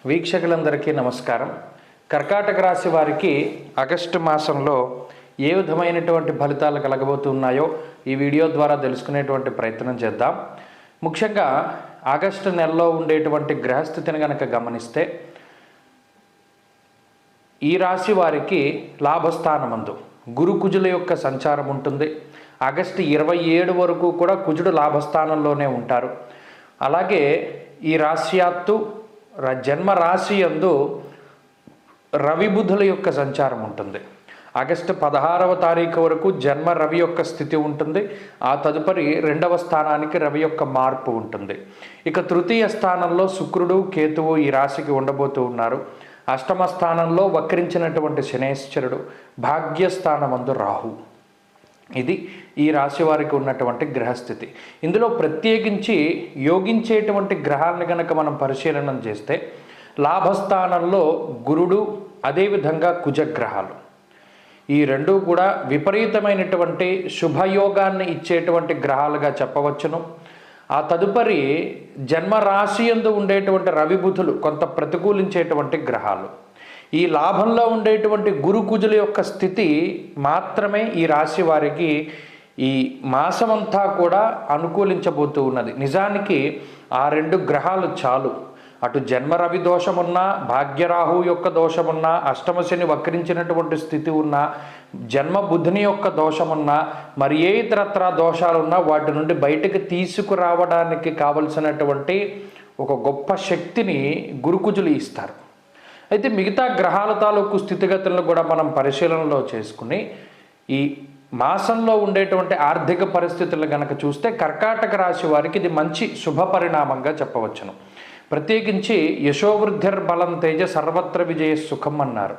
వీక్షకులందరికీ నమస్కారం. కర్కాటక రాశి వారికి ఆగస్టు మాసంలో ఏ విధమైనటువంటి ఫలితాలు కలగబోతున్నాయో ఈ వీడియో ద్వారా తెలుసుకునేటువంటి ప్రయత్నం చేద్దాం. ముఖ్యంగా ఆగస్టు నెలలో ఉండేటువంటి గ్రహస్థితిని కనుక గమనిస్తే ఈ రాశి వారికి లాభస్థానమందు గురు కుజుల యొక్క సంచారం ఉంటుంది. ఆగస్టు 27 వరకు కూడా కుజుడు లాభస్థానంలోనే ఉంటారు. అలాగే ఈ రాశ్యాత్తు జన్మ రాశి యందు రవి బుధుల యొక్క సంచారం ఉంటుంది. ఆగస్టు 16వ తారీఖు వరకు జన్మ రవి యొక్క స్థితి ఉంటుంది. ఆ తదుపరి 2వ స్థానానికి రవి యొక్క మార్పు ఉంటుంది. ఇక తృతీయ స్థానంలో శుక్రుడు కేతువు ఈ రాశికి ఉండబోతూ ఉన్నారు. అష్టమ స్థానంలో వక్రించినటువంటి శనేశ్వరుడు, భాగ్యస్థానమందు రాహు. ఇది ఈ రాశి వారికి ఉన్నటువంటి గ్రహస్థితి. ఇందులో ప్రత్యేకించి యోగించేటువంటి గ్రహాలను కనుక మనం పరిశీలన చేస్తే లాభస్థానంలో గురుడు, అదేవిధంగా కుజగ్రహాలు, ఈ రెండూ కూడా విపరీతమైనటువంటి శుభయోగాన్ని ఇచ్చేటువంటి గ్రహాలుగా చెప్పవచ్చును. ఆ తదుపరి జన్మరాశి యందు ఉండేటువంటి రవి బుధులు కొంత ప్రతికూలించేటువంటి గ్రహాలు. ఈ లాభంలో ఉండేటువంటి గురు కుజుల యొక్క స్థితి మాత్రమే ఈ రాశి వారికి ఈ మాసమంతా కూడా అనుకూలించబోతూ ఉన్నది. నిజానికి ఆ 2 గ్రహాలు చాలు. అటు జన్మ రవి దోషమున్నా, భాగ్యరాహు యొక్క దోషమున్నా, అష్టమ శని వక్రించినటువంటి స్థితి ఉన్నా, జన్మ బుధుని యొక్క దోషమున్నా, మరి ఏ ఇతరత్ర దోషాలున్నా వాటి నుండి బయటకు తీసుకురావడానికి కావలసినటువంటి ఒక గొప్ప శక్తిని గురుకుజులు ఇస్తారు. అయితే మిగతా గ్రహాల తాలూకు స్థితిగతులను కూడా మనం పరిశీలనలో చేసుకుని ఈ మాసంలో ఉండేటువంటి ఆర్థిక పరిస్థితులను కనుక చూస్తే కర్కాటక రాశి వారికి ఇది మంచి శుభ పరిణామంగా చెప్పవచ్చును. ప్రత్యేకించి యశోవృద్ధిర్బలం తేజ సర్వత్ర విజయ సుఖం అన్నారు.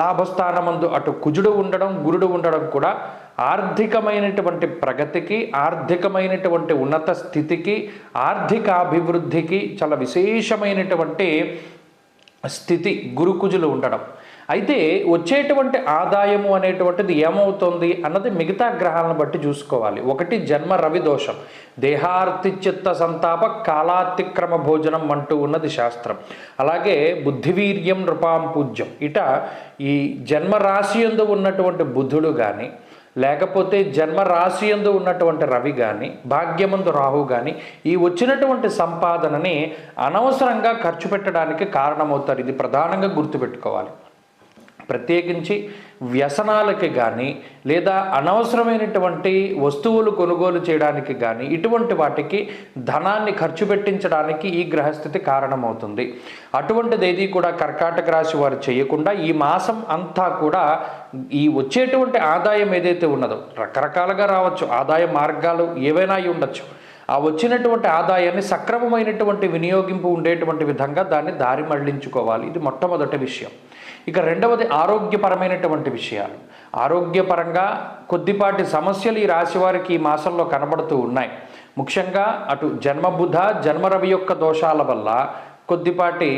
లాభస్థానమందు అటు కుజుడు ఉండడం, గురుడు ఉండడం కూడా ఆర్థికమైనటువంటి ప్రగతికి, ఆర్థికమైనటువంటి ఉన్నత స్థితికి, ఆర్థిక అభివృద్ధికి చాలా విశేషమైనటువంటి స్థితి గురుకుజులు ఉండడం. అయితే వచ్చేటువంటి ఆదాయము అనేటువంటిది ఏమవుతుంది అన్నది మిగతా గ్రహాలను బట్టి చూసుకోవాలి. ఒకటి జన్మ రవి దోషం, దేహార్తిచిత్త సంతాప కాలాతిక్రమ భోజనం అంటూ ఉన్నది శాస్త్రం. అలాగే బుద్ధివీర్యం నృపాం పూజ్యం. ఇట ఈ జన్మరాశి యందు ఉన్నటువంటి బుధుడు కానీ, లేకపోతే జన్మరాశి యందు ఉన్నటువంటి రవి కానీ, భాగ్యమందు రాహు కానీ ఈ వచ్చినటువంటి సంపాదనని అనవసరంగా ఖర్చు పెట్టడానికి కారణమవుతారు. ఇది ప్రధానంగా గుర్తుపెట్టుకోవాలి. ప్రత్యేకించి వ్యసనాలకి కానీ, లేదా అనవసరమైనటువంటి వస్తువులు కొనుగోలు చేయడానికి కానీ, ఇటువంటి వాటికి ధనాన్ని ఖర్చు పెట్టించడానికి ఈ గ్రహస్థితి కారణమవుతుంది. అటువంటిది ఏది కూడా కర్కాటక రాశి వారు చేయకుండా ఈ మాసం అంతా కూడా ఈ వచ్చేటువంటి ఆదాయం ఏదైతే ఉన్నదో, రకరకాలుగా రావచ్చు, ఆదాయ మార్గాలు ఏవైనా అయి ఉండొచ్చు, ఆ వచ్చినటువంటి ఆదాయాన్ని సక్రమమైనటువంటి వినియోగింపు ఉండేటువంటి విధంగా దాన్ని దారి మళ్లించుకోవాలి. ఇది మొట్టమొదటి విషయం. ఇక రెండవది ఆరోగ్యపరమైనటువంటి విషయాలు. ఆరోగ్యపరంగా కొద్దిపాటి సమస్యలు ఈ రాశి వారికి ఈ మాసంలో కనబడుతూ ఉన్నాయి. ముఖ్యంగా అటు జన్మబుధ, జన్మరవి యొక్క దోషాల వల్ల కొద్దిపాటి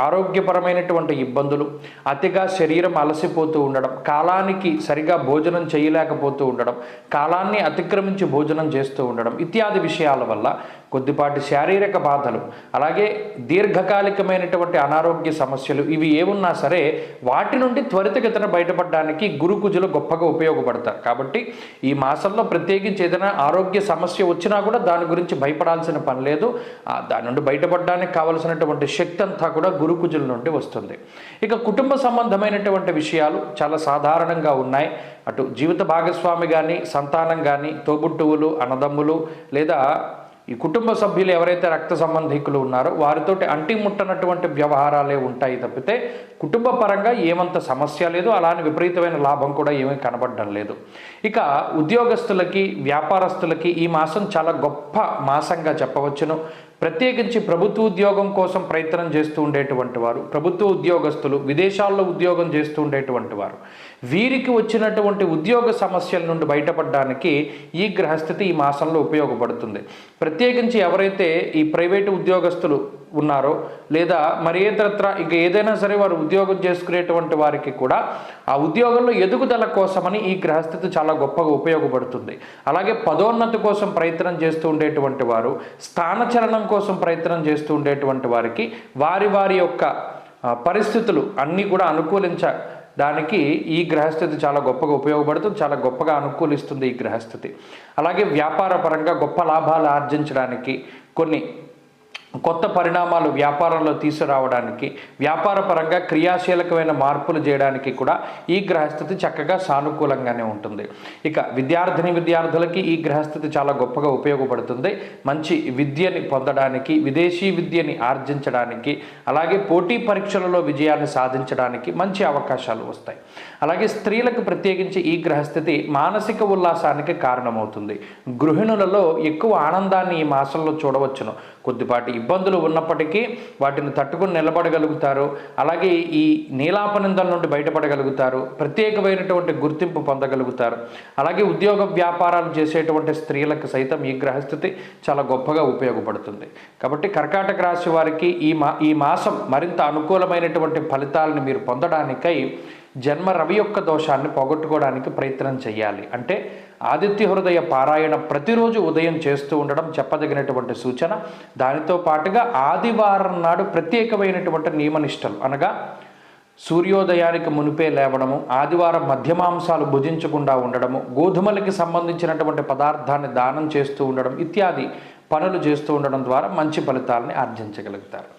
ఆరోగ్యపరమైనటువంటి ఇబ్బందులు, అతిగా శరీరం అలసిపోతూ ఉండడం, కాలానికి సరిగా భోజనం చేయలేకపోతూ ఉండడం, కాలాన్ని అతిక్రమించి భోజనం చేస్తూ ఉండడం ఇత్యాది విషయాల వల్ల కొద్దిపాటి శారీరక బాధలు, అలాగే దీర్ఘకాలికమైనటువంటి అనారోగ్య సమస్యలు ఇవి ఏమున్నా సరే వాటి నుండి త్వరితగతిన బయటపడడానికి గురుకుజులు గొప్పగా ఉపయోగపడతారు. కాబట్టి ఈ మాసంలో ప్రత్యేకించి ఏదైనా ఆరోగ్య సమస్య వచ్చినా కూడా దాని గురించి భయపడాల్సిన పని లేదు. దాని నుండి బయటపడడానికి కావలసినటువంటి శక్తి అంతా కూడా గురుకుజుల నుండి వస్తుంది. ఇక కుటుంబ సంబంధమైనటువంటి విషయాలు చాలా సాధారణంగా ఉన్నాయి. అటు జీవిత భాగస్వామి కానీ, సంతానం కానీ, తోబుట్టువులు, అన్నదమ్ములు, లేదా ఈ కుటుంబ సభ్యులు ఎవరైతే రక్త సంబంధికులు ఉన్నారో వారితోటి అంటిముట్టనటువంటి వ్యవహారాలే ఉంటాయి తప్పితే కుటుంబ పరంగా ఏమంత సమస్య లేదు. అలానే విపరీతమైన లాభం కూడా ఏమీ కనబడడం లేదు. ఇక ఉద్యోగస్తులకి, వ్యాపారస్తులకి ఈ మాసం చాలా గొప్ప మాసంగా చెప్పవచ్చును. ప్రత్యేకించి ప్రభుత్వ ఉద్యోగం కోసం ప్రయత్నం చేస్తూ ఉండేటువంటి వారు, ప్రభుత్వ ఉద్యోగస్తులు, విదేశాల్లో ఉద్యోగం చేస్తూ ఉండేటువంటి వారు, వీరికి వచ్చినటువంటి ఉద్యోగ సమస్యల నుండి బయటపడడానికి ఈ గ్రహస్థితి ఈ మాసంలో ఉపయోగపడుతుంది. ప్రత్యేకించి ఎవరైతే ఈ ప్రైవేటు ఉద్యోగస్తులు ఉన్నారో, లేదా మరి ఇతరత్ర ఇక ఏదైనా సరే వారు ఉద్యోగం చేసుకునేటువంటి వారికి కూడా ఆ ఉద్యోగంలో ఎదుగుదల కోసమని ఈ గ్రహస్థితి చాలా గొప్పగా ఉపయోగపడుతుంది. అలాగే పదోన్నతి కోసం ప్రయత్నం చేస్తూ ఉండేటువంటి వారు, స్థానచలనం కోసం ప్రయత్నం చేస్తూ ఉండేటువంటి వారికి వారి వారి యొక్క పరిస్థితులు అన్నీ కూడా అనుకూలించడానికి ఈ గ్రహస్థితి చాలా గొప్పగా ఉపయోగపడుతుంది, చాలా గొప్పగా అనుకూలిస్తుంది ఈ గ్రహస్థితి. అలాగే వ్యాపార పరంగా గొప్ప లాభాలు ఆర్జించడానికి, కొన్ని కొత్త పరిణామాలు వ్యాపారంలో తీసుకురావడానికి, వ్యాపార పరంగా క్రియాశీలకమైన మార్పులు చేయడానికి కూడా ఈ గ్రహస్థితి చక్కగా సానుకూలంగానే ఉంటుంది. ఇక విద్యార్థులకి ఈ గ్రహస్థితి చాలా గొప్పగా ఉపయోగపడుతుంది. మంచి విద్యని పొందడానికి, విదేశీ విద్యని ఆర్జించడానికి, అలాగే పోటీ పరీక్షలలో విజయాన్ని సాధించడానికి మంచి అవకాశాలు వస్తాయి. అలాగే స్త్రీలకు ప్రత్యేకించి ఈ గ్రహస్థితి మానసిక ఉల్లాసానికి కారణమవుతుంది. గృహిణులలో ఎక్కువ ఆనందాన్ని ఈ మాసంలో చూడవచ్చును. కొద్దిపాటి ఇబ్బందులు ఉన్నప్పటికీ వాటిని తట్టుకుని నిలబడగలుగుతారు. అలాగే ఈ నీలాపనిందల నుండి బయటపడగలుగుతారు, ప్రత్యేకమైనటువంటి గుర్తింపు పొందగలుగుతారు. అలాగే ఉద్యోగ వ్యాపారాలు చేసేటువంటి స్త్రీలకు సైతం ఈ గ్రహస్థితి చాలా గొప్పగా ఉపయోగపడుతుంది. కాబట్టి కర్కాటక రాశి వారికి ఈ మాసం మరింత అనుకూలమైనటువంటి ఫలితాలను మీరు పొందడానికై జన్మ రవి యొక్క దోషాన్ని పోగొట్టుకోవడానికి ప్రయత్నం చేయాలి. అంటే ఆదిత్య హృదయ పారాయణ ప్రతిరోజు ఉదయం చేస్తూ ఉండడం చెప్పదగినటువంటి సూచన. దానితో పాటుగా ఆదివారం నాడు ప్రత్యేకమైనటువంటి నియమనిష్టలు, అనగా సూర్యోదయానికి మునిపే లేవడము, ఆదివారం మధ్యమాంసాలు భుజించకుండా ఉండడము, గోధుమలకి సంబంధించినటువంటి పదార్థాన్ని దానం చేస్తూ ఉండడం ఇత్యాది పనులు చేస్తూ ఉండడం ద్వారా మంచి ఫలితాలని ఆర్జించగలుగుతారు.